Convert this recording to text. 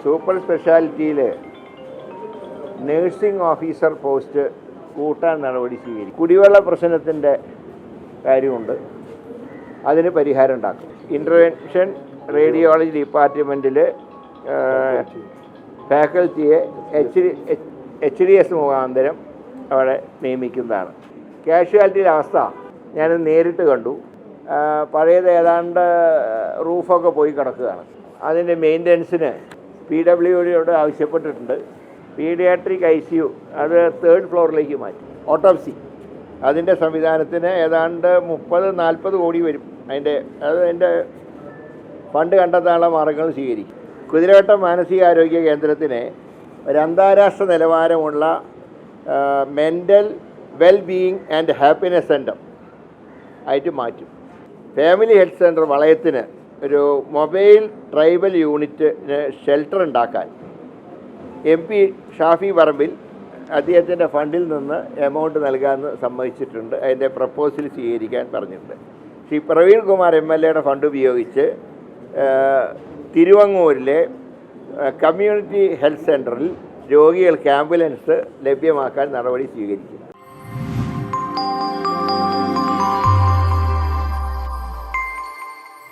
Super സ്പെഷ്യാലിറ്റിയിൽ nursing officer post കൂട്ടാൻ നടപടി സ്വീകരിക്കും. കുടിവെള്ള പ്രശ്നത്തിൻ്റെ കാര്യമുണ്ട്, അതിന് പരിഹാരം ഉണ്ടാക്കും. ഇൻ്റർവെൻഷൻ റേഡിയോളജി ഡിപ്പാർട്ട്മെൻറ്റിൽ ഫാക്കൽറ്റിയെ HDS മുഖാന്തരം അവിടെ നിയമിക്കുന്നതാണ്. കാഷ്വാലിറ്റിയുടെ അവസ്ഥ ഞാൻ നേരിട്ട് കണ്ടു. പഴയത് ഏതാണ്ട് റൂഫൊക്കെ പോയി കിടക്കുകയാണ്. അതിൻ്റെ മെയിൻ്റനൻസിന് PWDയോട് ആവശ്യപ്പെട്ടിട്ടുണ്ട്. പീഡിയാട്രിക് ICU അത് 3rd ഫ്ലോറിലേക്ക് മാറ്റി. ഓട്ടോപ്സി അതിൻ്റെ സംവിധാനത്തിന് ഏതാണ്ട് 30-40 കോടി വരും. അതിൻ്റെ ഫണ്ട് കണ്ടെത്താനുള്ള മാർഗങ്ങൾ സ്വീകരിക്കും. കുതിരവട്ടം മാനസികാരോഗ്യ കേന്ദ്രത്തിന് ഒരു അന്താരാഷ്ട്ര നിലവാരമുള്ള mental wellbeing and happiness centre ആയിട്ട് മാറ്റും. ഫാമിലി ഹെൽത്ത് സെൻറ്റർ വളയത്തിന് ഒരു മൊബൈൽ ട്രൈബൽ യൂണിറ്റിന് ഷെൽട്ടർ ഉണ്ടാക്കാൻ MP ഷാഫി പറമ്പിൽ അദ്ദേഹത്തിൻ്റെ ഫണ്ടിൽ നിന്ന് എമൗണ്ട് നൽകാമെന്ന് സമ്മതിച്ചിട്ടുണ്ട്. അതിൻ്റെ പ്രപ്പോസൽ സ്വീകരിക്കാൻ പറഞ്ഞിട്ടുണ്ട്. ശ്രീ പ്രവീൺ കുമാർ MLAയുടെ ഫണ്ട് ഉപയോഗിച്ച് തിരുവങ്ങൂരിലെ കമ്മ്യൂണിറ്റി ഹെൽത്ത് സെൻറ്ററിൽ രോഗികൾക്ക് ആംബുലൻസ് ലഭ്യമാക്കാൻ നടപടി സ്വീകരിക്കും.